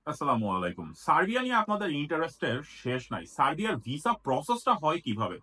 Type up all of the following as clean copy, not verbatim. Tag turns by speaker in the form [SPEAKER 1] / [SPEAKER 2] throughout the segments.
[SPEAKER 1] আসসালামু আলাইকুম। সার্বিয়া নিয়ে আপনাদের ইন্টারেস্টের শেষ নাই। সার্বিয়ার ভিসা প্রসেসটা হয় কিভাবে?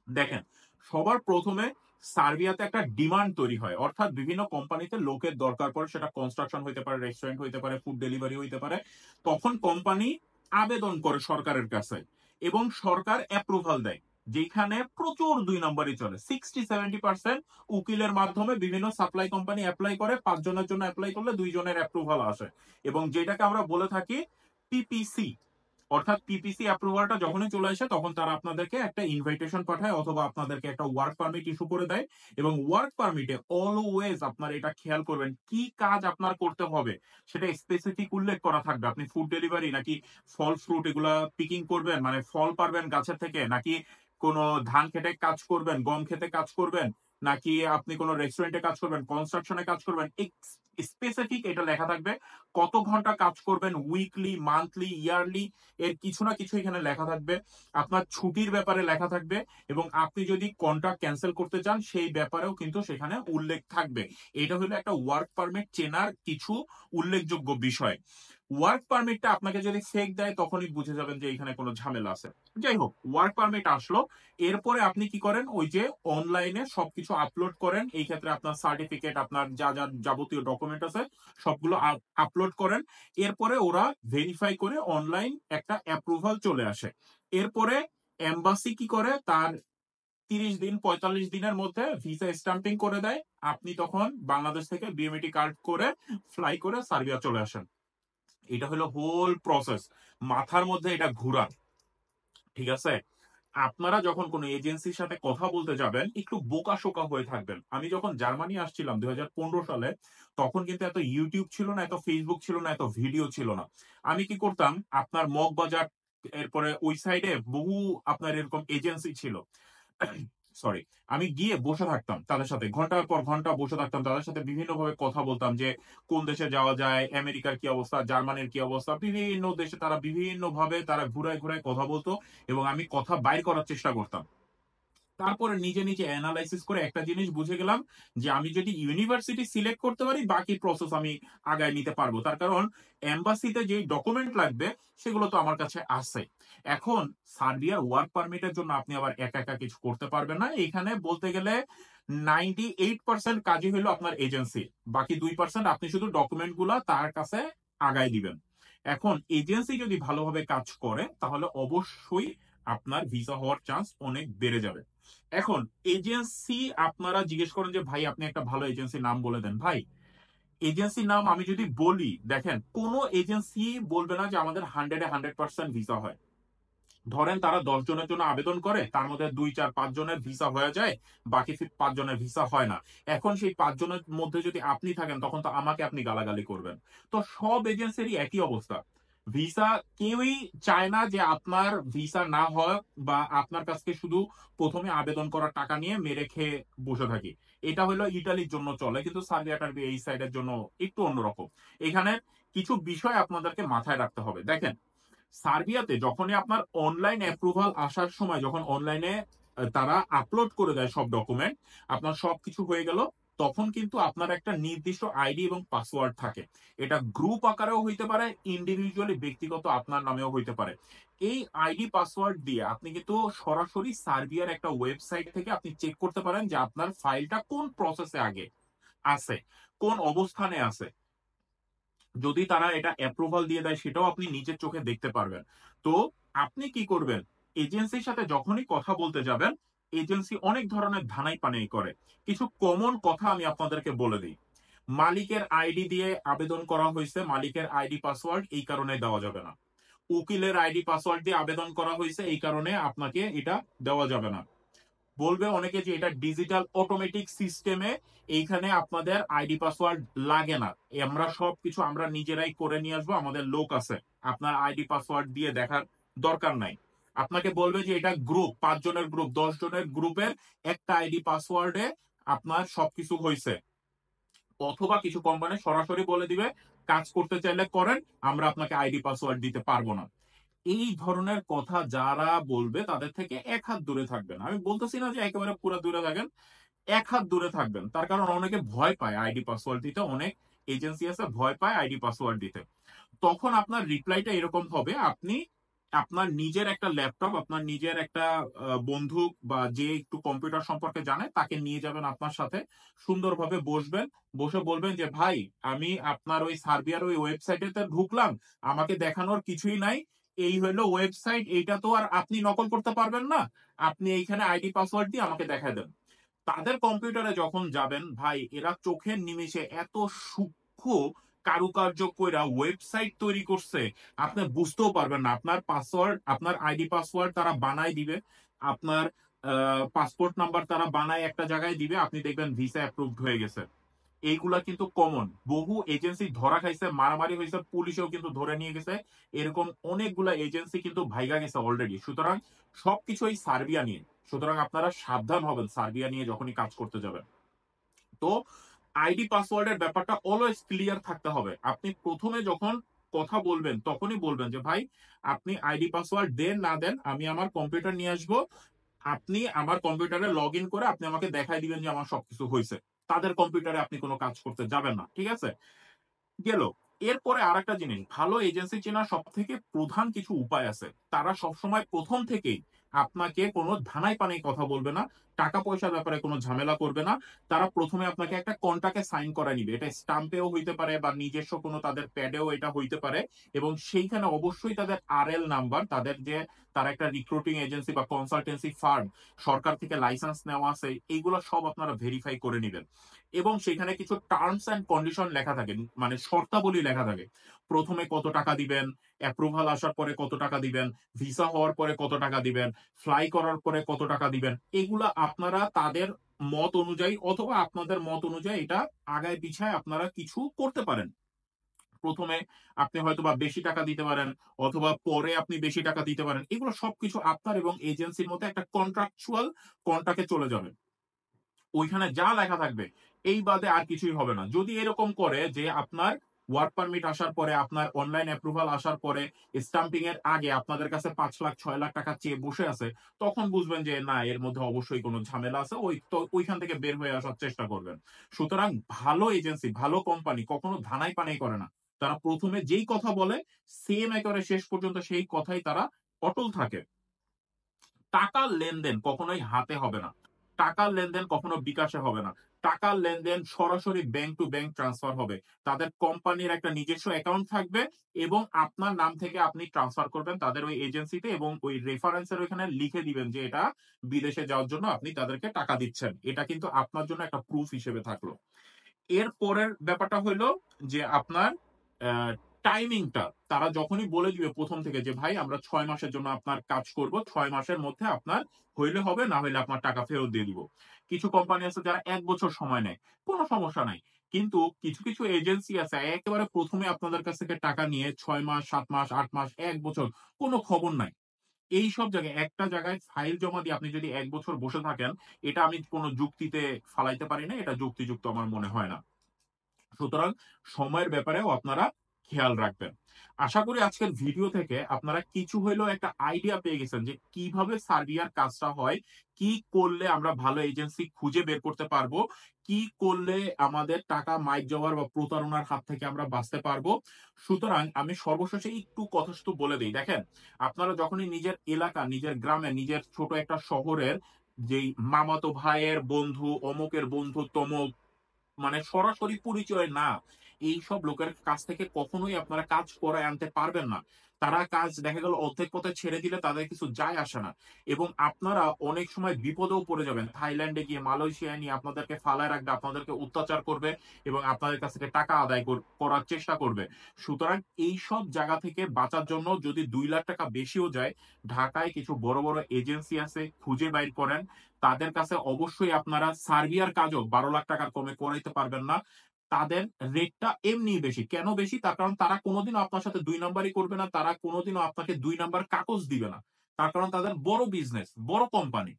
[SPEAKER 1] দেখেন, সবার প্রথমে সার্বিয়াতে একটা ডিমান্ড তৈরি হয়। অর্থাৎ বিভিন্ন কোম্পানিতে লোকের দরকার পড়ে, সেটা কনস্ট্রাকশন হইতে পারে, রেস্টুরেন্ট হইতে পারে, ফুড ডেলিভারি হইতে পারে। তখন কোম্পানি আবেদন করে সরকারের কাছে এবং সরকার অ্যাপ্রুভাল দেয়। যেখানে প্রচুর ২ নম্বরই চলে। 60-70% উকিলের মাধ্যমে বিভিন্ন সাপ্লাই কোম্পানি এপ্লাই করে। ৫ জনের জন্য এপ্লাই করলে ২ জনের অ্যাপ্রুভাল আসে। এবং যেটাকে আমরা বলে থাকি পিপিসি, অর্থাৎ পিপিসি অ্যাপ্রুভালটা যখনই চলে আসে তখন তারা আপনাদেরকে একটা ইনভাইটেশন পাঠায় অথবা আপনাদেরকে একটা ওয়ার্ক পারমিট ইস্যু করে দেয়। এবং ওয়ার্ক পারমিটে অলওয়েজ আপনার এটা খেয়াল করবেন কি কাজ আপনার করতে হবে সেটা স্পেসিফিক উল্লেখ করা থাকবে। আপনি ফুড ডেলিভারি নাকি ফল ফ্রুট এগুলা পিকিং করবেন, মানে ফল পারবেন গাছের থেকে, নাকি কোনো ধান খেতে কাজ করবেন, গম খেতে কাজ করবেন, নাকি আপনি কোনো রেস্টুরেন্টে কাজ করবেন, কনস্ট্রাকশনে কাজ করবেন, স্পেসিফিক এটা লেখা থাকবে। কত ঘন্টা কাজ করবেন, উইকলি, মান্থলি, ইয়ারলি, এর কিছু না কিছু এখানে লেখা থাকবে। আপনার ছুটির ব্যাপারে লেখা থাকবে এবং আপনি যদি কন্ট্রাক্ট ক্যান্সেল করতে চান সেই ব্যাপারেও কিন্তু সেখানে উল্লেখ থাকবে। এটা হলো একটা ওয়ার্ক পারমিট চেনার কিছু উল্লেখযোগ্য বিষয়। ওয়ার্ক পারমিটটা আপনাকে যদি ফেক দেয় তখনই বুঝে যাবেন যে এখানে কোনো ঝামেলা আছে। যাই হোক, ওয়ার্ক পারমিট আসলো। এরপরে আপনি কি করেন, ওই যে অনলাইনে সবকিছু আপলোড করেন। এই ক্ষেত্রে আপনার সার্টিফিকেট, আপনার যা যা যাবতীয় ডকুমেন্ট আছে সবগুলো আপলোড করেন। এরপরে ওরা ভেরিফাই করে অনলাইন একটা অ্যাপ্রুভাল চলে আসে। এরপরে এম্বাসি কি করে, তার ৩০ দিন ৪৫ দিনের মধ্যে ভিসা স্টাম্পিং করে দেয়। আপনি তখন বাংলাদেশ থেকে বিএমইটি কার্ড করে ফ্লাই করে সার্বিয়া চলে আসেন। এটা হলো হোল প্রসেস। মাথার মধ্যে এটা ঘুরা, ঠিক আছে? আপনারা যখন কোনো এজেন্সির সাথে কথা বলতে যাবেন একটু বোকাশোকা হয়ে থাকবেন। আমি যখন জার্মানি আসছিলাম ২০১৫ সালে, তখন কিন্তু এত ইউটিউব ছিল না, এত ফেসবুক ছিল না, এত ভিডিও ছিল না। আমি কি করতাম, আপনার মগবাজার, এরপরে ওই সাইডে বহু আপনার এরকম এজেন্সি ছিল। সরি, আমি গিয়ে বসে থাকতাম তাদের সাথে, ঘন্টার পর ঘন্টা বসে থাকতাম তাদের সাথে, বিভিন্নভাবে কথা বলতাম যে কোন দেশে যাওয়া যায়, আমেরিকার কি অবস্থা, জার্মানির কি অবস্থা, বিভিন্ন দেশে তারা বিভিন্ন ভাবে তারা ঘুরায় ঘুরায় কথা বলতো এবং আমি কথা বাইর করার চেষ্টা করতাম। তারপরে নিজে নিজে অ্যানালাইসিস করে একটা জিনিস বুঝে গেলাম যে আমি যদি ইউনিভার্সিটি সিলেক্ট করতে পারি বাকি প্রসেস আমি আগায় নিতে পারবো। তার কারণ এম্বাসিতে যে ডকুমেন্ট লাগবে সেগুলো তো আমার কাছে আছে। এখন সার্বিয়ার ওয়ার্ক পারমিটের জন্য আপনি আবার একা একা কিছু করতে পারবেন না। এখানে বলতে গেলে 98% কাজই হলো আপনার এজেন্সি। বাকি 2% আপনি শুধু ডকুমেন্ট গুলা তার কাছে আগায় দিবেন। এখন এজেন্সি যদি ভালোভাবে কাজ করে তাহলে অবশ্যই আপনার ভিসা হওয়ার চান্স অনেক বেড়ে যাবে। এখন এজেন্সি, আপনারা জিজ্ঞেস করেন যে ভাই আপনি একটা ভালো এজেন্সির নাম বলে দেন। ভাই, এজেন্সির নাম আমি যদি বলি, দেখেন কোনো এজেন্সি বলবে না যে আমাদের 100% ভিসা হয়। ধরেন তারা 10 জনের জন্য আবেদন করে, তার মধ্যে 2, 4, 5 জনের ভিসা হয়ে যায়, বাকি 5 জনের ভিসা হয় না। এখন সেই 5 জনের মধ্যে যদি আপনি থাকেন তখন তো আমাকে আপনি গালাগালি করবেন। তো সব এজেন্সিরই একই অবস্থা। ভিসা কেউই চায় না যে আপনার ভিসা না হয় বা আপনার কাছ থেকে শুধু প্রথমে আবেদন করার টাকা নিয়ে মেরে খেয়ে বসে থাকি। এটা হলো ইটালির জন্য চলে, কিন্তু সার্বিয়া টার্বি এই সাইডের জন্য একটু অন্যরকম। এখানে কিছু বিষয় আপনাদেরকে মাথায় রাখতে হবে। দেখেন, সার্বিয়াতে যখনই আপনার অনলাইন অ্যাপ্রুভাল আসার সময়, যখন অনলাইনে তারা আপলোড করে দেয় সব ডকুমেন্ট, আপনার সবকিছু হয়ে গেল, তখন কিন্তু আপনার একটা নির্দিষ্ট আইডি এবং পাসওয়ার্ড থাকে। এটা গ্রুপ আকারেও হইতে পারে, ইন্ডিভিজুয়ালি ব্যক্তিগত আপনার নামেও হইতে পারে। এই আইডি পাসওয়ার্ড দিয়ে আপনি কিন্তু সরাসরি সার্বিয়ার একটা ওয়েবসাইট থেকে আপনি চেক করতে পারেন যে আপনার ফাইলটা কোন প্রসেসে আগে আছে, কোন অবস্থানে আছে। যদি তারা এটা অ্যাপ্রুভাল দিয়ে দেয় সেটাও আপনি নিজের চোখে দেখতে পারবেন। তো আপনি কি করবেন, এজেন্সির সাথে যখনই কথা বলতে যাবেন, এজেন্সি অনেক ধরনের ধানাই পানাই করে। কিছু কমন কথা আমি আপনাদেরকে বলে দিই। মালিকের আইডি দিয়ে আবেদন করা হয়েছে, মালিকের আইডি পাসওয়ার্ড এই কারণে দেওয়া যাবে না। উকিলের আইডি পাসওয়ার্ড দিয়ে আবেদন করা হয়েছে এই কারণে আপনাকে এটা দেওয়া যাবে না। বলবে অনেকে যে এটা ডিজিটাল অটোমেটিক সিস্টেমে, এইখানে আপনাদের আইডি পাসওয়ার্ড লাগে না, আমরা সবকিছু আমরা নিজেরাই করে নিয়ে আসবো, আমাদের লোক আছে, আপনার আইডি পাসওয়ার্ড দিয়ে দেখার দরকার নাই। আপনাকে বলবে যে এটা গ্রুপ, 5 জনের গ্রুপ, 10 জনের গ্রুপের একটা আইডি পাসওয়ার্ডে আপনার সবকিছু হয়েছে। অথবা কিছু কোম্পানি সরাসরি বলে দিবে কাজ করতে চাইলে করেন, আমরা আপনাকে আইডি পাসওয়ার্ড দিতে পারবো না। এই ধরনের কথা যারা বলবে তাদের থেকে 1 হাত দূরে থাকবেন। আমি বলতেছি না যে একেবারে পুরো দূরে থাকেন, 1 হাত দূরে থাকবেন। তার কারণ অনেকে ভয় পায় আইডি পাসওয়ার্ড দিতে, অনেক এজেন্সি আছে ভয় পায় আইডি পাসওয়ার্ড দিতে। তখন আপনার রিপ্লাইটা এরকম হবে, আপনি আপনার নিজের একটা ল্যাপটপ, আপনার নিজের একটা বন্ধু বা যে একটু কম্পিউটার সম্পর্কে জানে তাকে নিয়ে যাবেন আপনার সাথে, সুন্দরভাবে বসবেন, বসে বলবেন যে ভাই আমি আপনার ওই সার্বিয়ার ওই ওয়েবসাইটেতে ঢুকলাম, আমাকে দেখানোর কিছুই নাই, এই হলো ওয়েবসাইট, এইটা তো আর আপনি নকল করতে পারবেন না, আপনি এইখানে আইডি পাসওয়ার্ড দিয়ে আমাকে দেখায় দেন। তাদের কম্পিউটারে যখন যাবেন ভাই, এরা চোখের নিমেষে এত সূক্ষ্ম কারুকার্য কইরা ওয়েবসাইট তৈরি করছে, আপনি বুঝতেও পারবেন না। আপনার পাসওয়ার্ড, আপনার আইডি পাসওয়ার্ড তারা বানায় দিবে, আপনার পাসপোর্ট নাম্বার তারা বানায় একটা জায়গায় দিবে, আপনি দেখবেন ভিসা অ্যাপ্রুভড হয়ে গেছে। এইগুলা কিন্তু কমন, বহু এজেন্সি ধরা খাইছে, মারামারি হয়েছে, পুলিশেও কিন্তু ধরে নিয়ে গেছে, এরকম অনেকগুলা এজেন্সি কিন্তু ভাইগা গেছে অলরেডি। সুতরাং সবকিছু এই সার্বিয়া নিয়ে, সুতরাং আপনারা সাবধান হবেন সার্বিয়া নিয়ে যখনই কাজ করতে যাবেন। তো আইডি পাসওয়ার্ডের ব্যাপারটা অলওয়েজ ক্লিয়ার থাকতে হবে। আপনি প্রথমে যখন কথা বলবেন তখনই বলবেন যে ভাই আপনি আইডি পাসওয়ার্ড দেন না দেন, আমি আমার কম্পিউটার নিয়ে আসবো, আপনি আমার কম্পিউটারে লগ ইন করে আপনি আমাকে দেখাই দিবেন যে আমার সবকিছু হয়েছে। তাদের কম্পিউটারে আপনি কোনো কাজ করতে যাবেন না, ঠিক আছে? গেল। এরপরে আরেকটা জিনিস, ভালো এজেন্সি চেনার সব থেকে প্রধান কিছু উপায় আছে। তারা সবসময় প্রথম থেকেই আপনাকে কোনো ধানাই পানাই কথা বলবে না, টাকা পয়সার ব্যাপারে কোনো ঝামেলা করবে না। তারা প্রথমে আপনাকে একটা কন্ট্রাক্টে সাইন করায় নিবে, এটা স্টাম্পেও হইতে পারে বা নিজস্ব কোনো তাদের প্যাডেও এটা হইতে পারে, এবং সেইখানে অবশ্যই তাদের আরএল নাম্বার, তাদের যে তারা একটা রিক্রুটিং এজেন্সি বা কনসালটেন্সি ফার্ম, সরকার থেকে লাইসেন্স নেওয়া আছে, এইগুলো সব আপনারা ভেরিফাই করে নিবেন। এবং সেখানে কিছু টার্মস অ্যান্ড কন্ডিশন লেখা থাকে, মানে শর্তাবলী লেখা থাকে। প্রথমে কত টাকা দিবেন, অ্যাপ্রুভাল আসার পরে কত টাকা দিবেন, ভিসা হওয়ার পরে কত টাকা দিবেন, ফ্লাই করার পরে কত টাকা দিবেন, এগুলা আপনারা তাদের মত অনুযায়ী অথবা আপনাদের মত অনুযায়ী এটা আগায় পিছায় আপনারা কিছু করতে পারেন। প্রথমে আপনি হয়তো বা বেশি টাকা দিতে পারেন, অথবা পরে আপনি বেশি টাকা দিতে পারেন, এগুলো সবকিছু আপনার এবং এজেন্সির মধ্যে একটা কন্ট্রাকচুয়াল কন্ট্রাক্টে চলে যাবে। ওইখানে যা লেখা থাকবে এই বাদে আর কিছুই হবে না। যদি এরকম করে যে আপনার ওয়ার্ক পারমিট আসার পরে, আপনার অনলাইন অ্যাপ্রুভাল আসার পরে, স্টাম্পিং এর আগে আপনাদের কাছে 5 লাখ 6 লাখ টাকা চেয়ে বসে আছে, তখন বুঝবেন যে না, এর মধ্যে অবশ্যই কোনো ঝামেলা আছে, ওই তো ওইখান থেকে বের হয়ে আসার চেষ্টা করবেন। সুতরাং ভালো এজেন্সি, ভালো কোম্পানি কখনো ধানাই পানাই করে না। তারা প্রথমে যেই কথা বলে সেম একেবারে শেষ পর্যন্ত সেই কথাই তারা অটল থাকে। টাকার লেনদেন কখনোই হাতে হবে না, টাকার লেনদেন কখনো বিকাশে হবে না, টাকার লেনদেন সরাসরি ব্যাংক টু ব্যাংক ট্রান্সফার হবে। তাদের কোম্পানির একটা নিজস্ব অ্যাকাউন্ট থাকবে এবং আপনার নাম থেকে আপনি ট্রান্সফার করবেন তাদের ওই এজেন্সিতে, এবং ওই রেফারেন্সের ওইখানে লিখে দিবেন যে এটা বিদেশে যাওয়ার জন্য আপনি তাদেরকে টাকা দিচ্ছেন। এটা কিন্তু আপনার জন্য একটা প্রুফ হিসেবে থাকলো। এর পরের ব্যাপারটা হইলো যে আপনার টাইমিংটা, তারা যখনই বলে দিবে প্রথম থেকে যে ভাই আমরা 6 মাসের জন্য আপনার কাজ করব, 6 মাসের মধ্যে আপনার হইলে হবে, না হইলে আপনার টাকা ফেরত দিয়ে দিব। কিছু কোম্পানি আছে যারা 1 বছর সময় নেয়, কোনো সমস্যা নাই। কিন্তু কিছু কিছু এজেন্সি আছে একেবারে প্রথমে আপনাদের কাছ থেকে টাকা নিয়ে 6 মাস, 7 মাস, 8 মাস, 1 বছর কোনো খবর নাই। এই সব জায়গায় একটা জায়গায় ফাইল জমা দিয়ে আপনি যদি 1 বছর বসে থাকেন, এটা আমি কোনো যুক্তিতে ফালাইতে পারি না, এটা যুক্তিযুক্ত আমার মনে হয় না। সুতরাং সময়ের ব্যাপারেও আপনারা খেয়াল রাখবেন। আশা করি আজকের ভিডিও থেকে আপনারা কিছু হইলেও একটা আইডিয়া পেয়ে গেছেন যে কিভাবে সার্বিয়ার কাজটা হয়, কি করলে আমরা ভালো এজেন্সি খুঁজে বের করতে পারবো, কি করলে আমাদের টাকা মাইক যাওয়ার বা প্রতারণার হাত থেকে আমরা বাঁচতে পারবো। সুতরাং আমি সর্বশেষে একটু কথা শুধু বলে দিই, দেখেন আপনারা যখনই নিজের এলাকা, নিজের গ্রামে, নিজের ছোট একটা শহরের যেই মামাতো ভাইয়ের বন্ধু, অমুকের বন্ধু তমুক, মানে সরাসরি পরিচয় না, এইসব লোকের কাছ থেকে কখনোই আপনারা কাজ করায় আনতে পারবেন না। তারা কাজ দেখা গেল অর্ধেক পথে ছেড়ে দিলে তাদের কিছু যায় আসে না, এবং আপনারা অনেক সময় বিপদেও পড়ে যাবেন। থাইল্যান্ডে গিয়ে, মালয়েশিয়ায় নিয়ে আপনাদেরকে ফালায় রাখবে, আপনাদেরকে অত্যাচার করবে এবং আপনাদের কাছ থেকে টাকা আদায় করার চেষ্টা করবে। সুতরাং এই সব জায়গা থেকে বাঁচার জন্য যদি 2 লাখ টাকা বেশিও যায়, ঢাকায় কিছু বড় বড় এজেন্সি আছে, খুঁজে বাইর করেন। তাদের কাছে অবশ্যই আপনারা সার্বিয়ার কাজও 12 লাখ টাকার কমে করাইতে পারবেন না। তাদের রেটটা এমনি বেশি। কেন বেশি? তার কারণ তারা কোনোদিনও আপনার সাথে 2 নাম্বারই করবে না। তারা কোনোদিনও আপনাকে 2 নাম্বার কাগজ দিবে না। তার কারণ তাদের বড় বিজনেস, বড় কোম্পানি।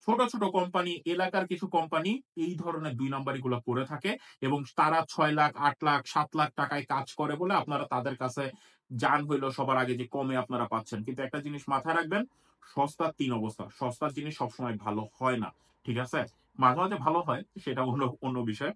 [SPEAKER 1] ছোট ছোট কোম্পানি, এলাকার কিছু কোম্পানি এই ধরনের 2 নাম্বারি গুলো করে থাকে, এবং তারা 6 লাখ, 8 লাখ, 7 লাখ টাকায় কাজ করে বলে আপনারা তাদের কাছে যান হইলো সবার আগে যে কমে আপনারা পাচ্ছেন। কিন্তু একটা জিনিস মাথায় রাখবেন, সস্তার 3 অবস্থা। সস্তার জিনিস সবসময় ভালো হয় না। ঠিক আছে? মাঝে, মাঝে ভালো হয় সেটা অন্য অন্য বিষয়।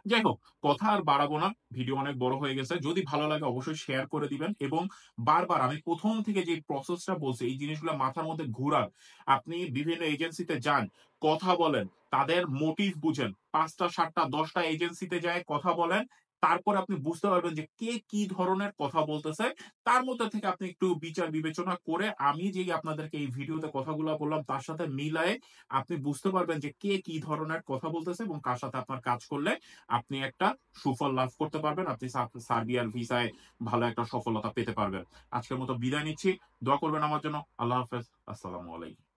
[SPEAKER 1] যাই হোক, কথা আর বাড়াবো না। ভিডিও অনেক বড় হয়ে গেছে। যদি ভালো লাগে অবশ্যই শেয়ার করে দিবেন এবং বারবার আমি ১ম থেকে যে প্রসেসটা বলছি এই জিনিসগুলা মাথার মধ্যে ঘুরান। আপনি বিভিন্ন এজেন্সিতে যান, কথা বলেন, তাদের মোটিভ বুঝেন। ৫ টা ৭ টা ১০ টা এজেন্সিতে যেয়ে কথা বলেন। তারপরে আপনি বুঝতে পারবেন যে কে কি ধরনের কথা বলতেছে। তার মধ্যে থেকে আপনি একটু বিচার বিবেচনা করে আমি যেই আপনাদেরকে এই ভিডিওতে কথাগুলা বললাম তার সাথে মিলায়ে আপনি বুঝতে পারবেন যে কে কি ধরনের কথা বলতেছে এবং কার সাথে আপনার কাজ করলে আপনি একটা সুফল লাভ করতে পারবেন। আপনি সার্বিয়ার ভিসায় ভালো একটা সফলতা পেতে পারবেন। আজকের মতো বিদায় নিচ্ছি। দোয়া করবেন আমার জন্য। আল্লাহ হাফেজ। আসসালামু আলাইকুম।